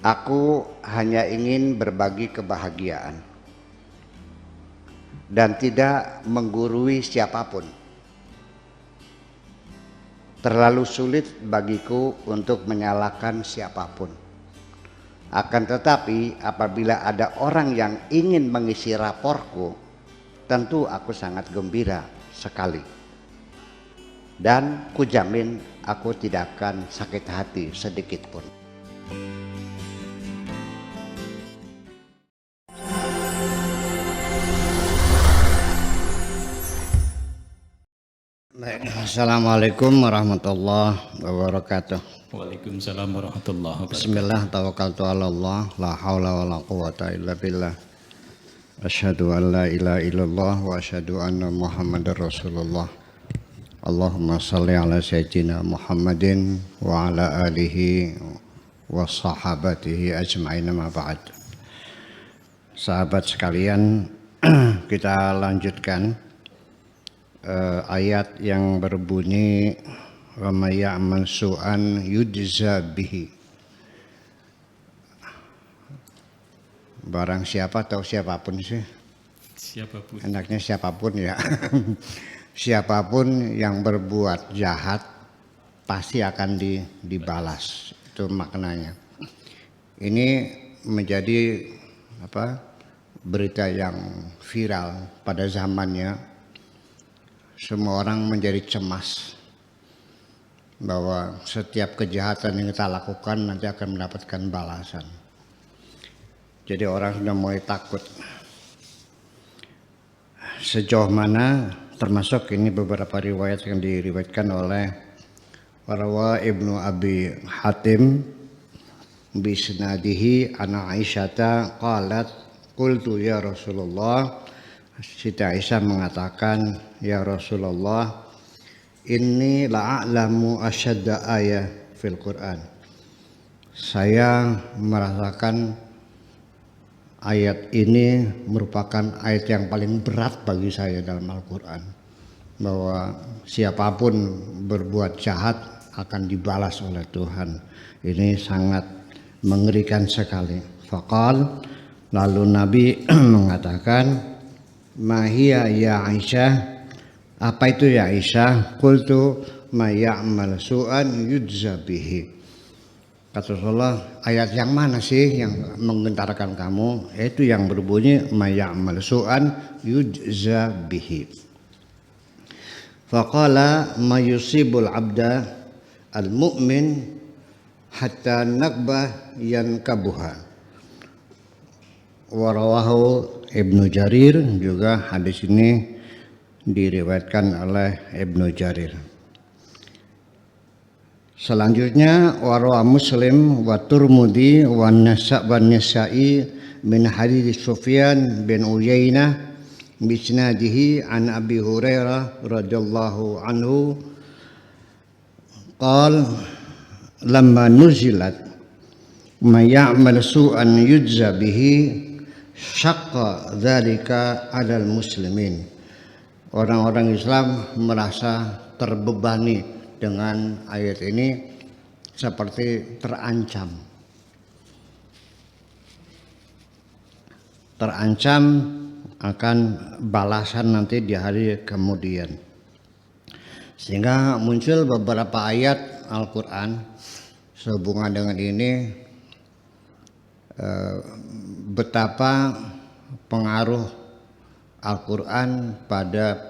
Aku hanya ingin berbagi kebahagiaan dan tidak menggurui siapapun. Terlalu sulit bagiku untuk menyalahkan siapapun. Akan tetapi apabila ada orang yang ingin mengisi raporku, tentu aku sangat gembira sekali. Dan kujamin aku tidak akan sakit hati sedikit pun. Assalamualaikum warahmatullahi wabarakatuh. Waalaikumsalam warahmatullahi wabarakatuh. Bismillah, tawakkaltu ala Allah, la haula wa la quwata illa billah. Asyhadu an la ilaha illallah wa asyhadu anna Muhammadar Rasulullah. Allahumma shalli ala sayyidina Muhammadin wa ala alihi wa sahabatihi ajma'in, ma ba'd. Sahabat sekalian, kita lanjutkan ayat yang berbunyi wa may ya'mal su'an yujza bihi. Barang siapa atau siapapun sih? Siapapun. Enaknya siapapun ya. Siapapun yang berbuat jahat pasti akan dibalas. Itu maknanya. Ini menjadi berita yang viral pada zamannya. Semua orang menjadi cemas bahwa setiap kejahatan yang kita lakukan nanti akan mendapatkan balasan. Jadi orang sudah mulai takut. Sejauh mana, termasuk ini beberapa riwayat yang diriwayatkan oleh Warwa Ibnu Abi Hatim bisnadihi ana Aisyata qalat qultu ya Rasulullah. Siti Aisyah mengatakan, ya Rasulullah, inni la'alamu asyadda ayat fil Quran. Saya merasakan ayat ini merupakan ayat yang paling berat bagi saya dalam Al-Quran. Bahwa siapapun berbuat jahat akan dibalas oleh Tuhan. Ini sangat mengerikan sekali. Faqal, lalu Nabi mengatakan, Mahia ya Aisyah, apa itu ya Aisyah? Qultu ma ya'mal su'an yujza bihi. Kata Rasulullah, ayat yang mana sih yang menggentarkan kamu? Itu yang berbunyi ma ya'mal su'an yujza bihi. Faqala ma yusibul abda al-mu'min hatta nakbah yankabuha. Warawahu Ibnu Jarir, juga hadis ini diriwayatkan oleh Ibnu Jarir. Selanjutnya warawa Muslim wa Turmudi wa Nasa'i min hadits Sufyan bin Uyainah bisnadihi an Abi Hurairah radhiyallahu anhu qala lamma nuzilat may ya'mal su'an yujza bihi syaqqa dzalika 'alal muslimin. Orang-orang Islam merasa terbebani dengan ayat ini, seperti terancam akan balasan nanti di hari kemudian. Sehingga muncul beberapa ayat Al-Quran sehubungan dengan ini, betapa pengaruh Al-Quran pada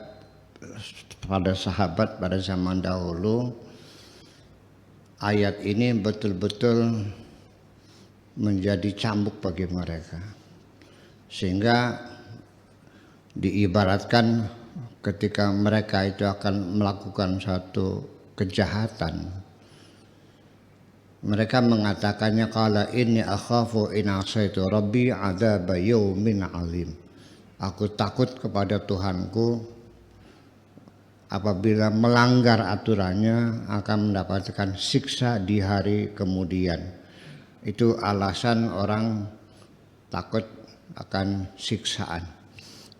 sahabat pada zaman dahulu. Ayat ini betul-betul menjadi cambuk bagi mereka, sehingga diibaratkan ketika mereka itu akan melakukan satu kejahatan, mereka mengatakannya qala inni akhafu in asaitu rabbi adzab yaumin azim. Aku takut kepada Tuhanku, apabila melanggar aturannya akan mendapatkan siksa di hari kemudian. Itu alasan orang takut akan siksaan.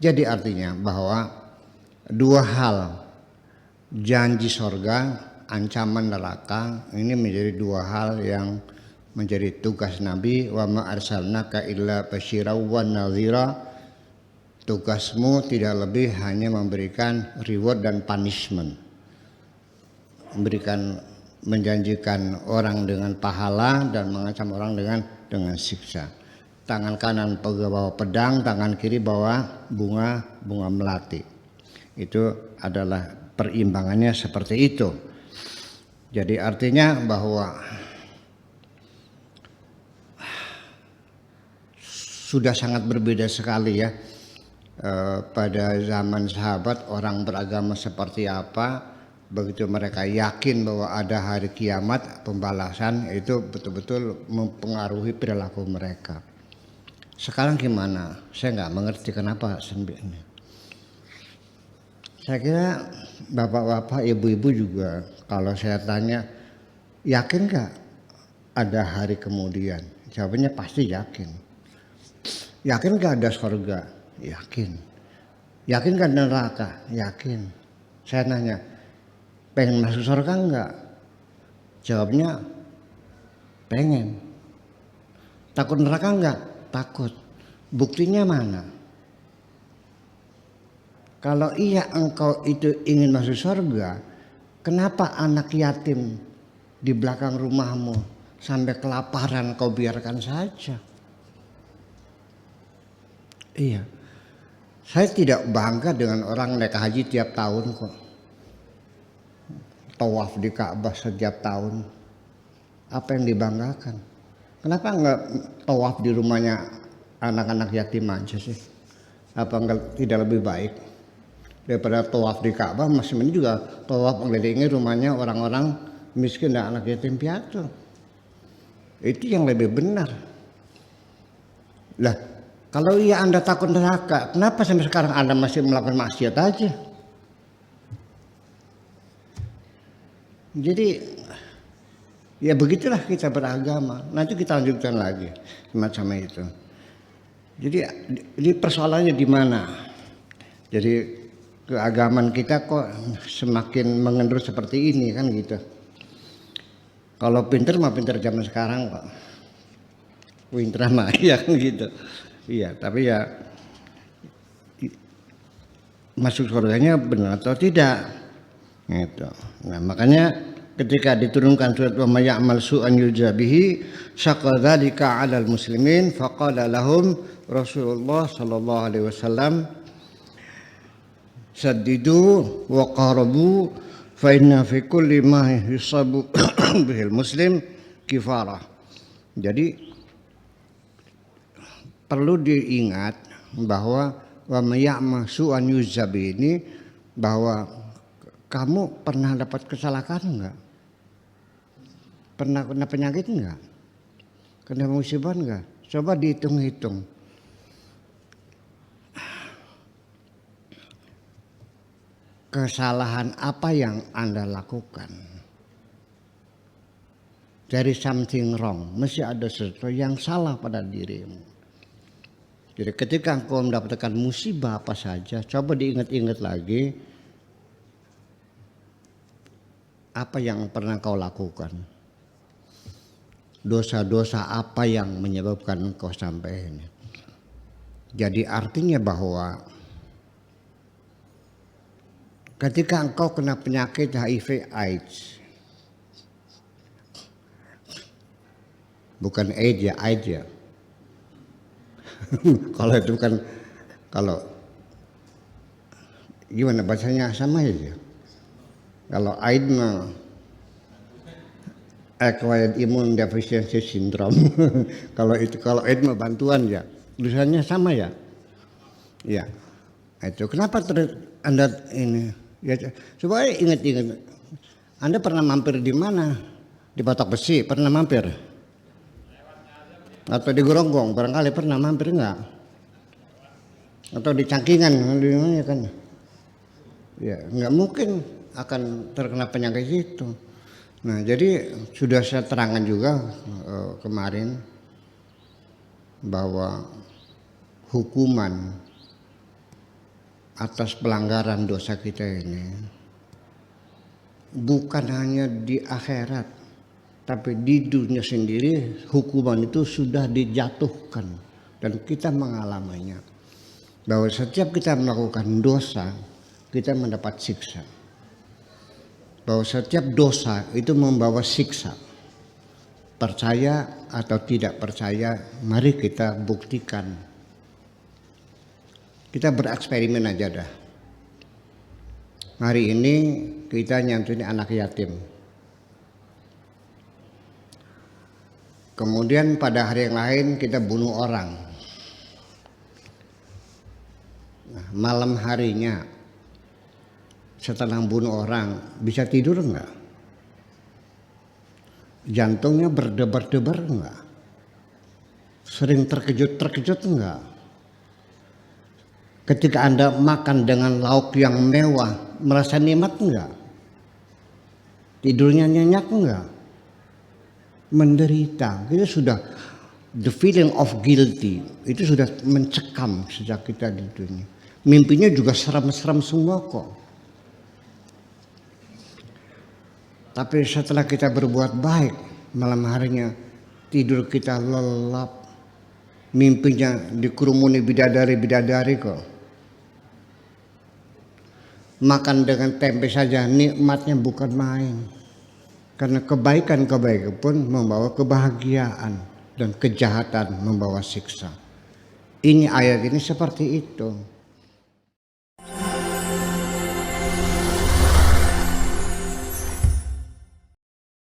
Jadi artinya bahwa dua hal, janji sorga, ancaman neraka, ini menjadi dua hal yang menjadi tugas Nabi. Wa ma arsalnaka illa basyiran wan nadhira. Tugasmu tidak lebih hanya memberikan reward dan punishment, memberikan, menjanjikan orang dengan pahala dan mengancam orang dengan siksa. Tangan kanan bawa pedang, tangan kiri bawa bunga melati. Itu adalah perimbangannya seperti itu. Jadi artinya bahwa sudah sangat berbeda sekali ya pada zaman sahabat orang beragama seperti apa. Begitu mereka yakin bahwa ada hari kiamat, pembalasan, itu betul-betul mempengaruhi perilaku mereka. Sekarang gimana? Saya nggak mengerti kenapa sebenarnya. Saya kira bapak-bapak, ibu-ibu juga kalau saya tanya, yakin nggak ada hari kemudian? Jawabannya pasti yakin. Yakin nggak ada surga? Yakin. Yakin nggak ada neraka? Yakin. Saya nanya, pengen masuk surga enggak? Jawabnya pengen. Takut neraka enggak? Takut. Buktinya mana? Kalau iya engkau itu ingin masuk surga, kenapa anak yatim di belakang rumahmu sampai kelaparan kau biarkan saja? Iya. Saya tidak bangga dengan orang naik haji tiap tahun kok. Tawaf di Ka'bah setiap tahun. Apa yang dibanggakan? Kenapa enggak tawaf di rumahnya anak-anak yatim aja sih? Apa enggak tidak lebih baik daripada tawaf di Ka'bah? Masih mending juga tawaf mengelilingi rumahnya orang-orang miskin dan anak yatim piatu. Itu yang lebih benar. Lah, kalau iya Anda takut neraka, kenapa sampai sekarang Anda masih melakukan maksiat aja? Jadi ya begitulah kita beragama. Nanti kita lanjutkan lagi semacam itu. Jadi ini persoalannya di mana? Jadi keagamaan kita kok semakin mengendur seperti ini kan gitu. Kalau pinter mah pinter zaman sekarang kok. Pinter mah ya kan gitu. Iya, tapi ya masuk surganya benar atau tidak? Gitu. Nah, makanya ketika diturunkan surat wa may ya'mal su'an yujabihi syaqqa dzalika 'alal muslimin faqala lahum Rasulullah sallallahu alaihi wasallam saddidu wa qarabu fa inna fi kulli ma yusabu bihil muslim kifarah. Jadi perlu diingat bahwa wa may ya'mal su'an yujabihi ini bahwa kamu pernah dapat kecelakaan enggak? Pernah kena penyakit enggak? Kena musibah enggak? Coba dihitung-hitung. Kesalahan apa yang Anda lakukan? There is something wrong. Mesti ada sesuatu yang salah pada dirimu. Jadi ketika engkau mendapatkan musibah apa saja, coba diingat-ingat lagi. Apa yang pernah kau lakukan? Dosa-dosa apa yang menyebabkan engkau sampai ini? Jadi artinya bahwa ketika engkau kena penyakit HIV AIDS, bukan AIDS ya, AIDS ya. Kalau itu kan, kalau gimana bahasanya sama aja. Kalau AIDS mah acquired immune deficiency syndrome. Kalau AIDS mah bantuan ya. Tulisannya sama ya. Ya. Itu kenapa Anda ini ya, coba ingat-ingat. Anda pernah mampir di mana? Di Patok Besi pernah mampir? Atau di Geronggong barangkali pernah mampir enggak? Atau di Cangkingan di mana kan? Ya, enggak mungkin akan terkena penyakit itu. Nah, jadi sudah saya terangkan juga kemarin bahwa hukuman atas pelanggaran dosa kita ini bukan hanya di akhirat, Tapi di dunia sendiri hukuman itu sudah dijatuhkan dan kita mengalaminya. Bahwa setiap kita melakukan dosa, kita mendapat siksa. Bahwa setiap dosa itu membawa siksa. Percaya atau tidak percaya, mari kita buktikan. Kita bereksperimen aja dah. Hari ini kita nyantuni anak yatim. Kemudian pada hari yang lain kita bunuh orang. Nah, malam harinya setelah bunuh orang bisa tidur enggak? Jantungnya berdebar-debar enggak? Sering terkejut-terkejut enggak? Ketika Anda makan dengan lauk yang mewah, merasa nikmat enggak? Tidurnya nyenyak enggak? Menderita, itu sudah the feeling of guilty, itu sudah mencekam sejak kita di dunia. Mimpinya juga seram-seram semua kok. Tapi setelah kita berbuat baik, malam harinya tidur kita lelap, mimpinya dikerumuni bidadari-bidadari kok. Makan dengan tempe saja nikmatnya bukan main. Karena kebaikan-kebaikan pun membawa kebahagiaan dan kejahatan membawa siksa. Ini ayat ini seperti itu.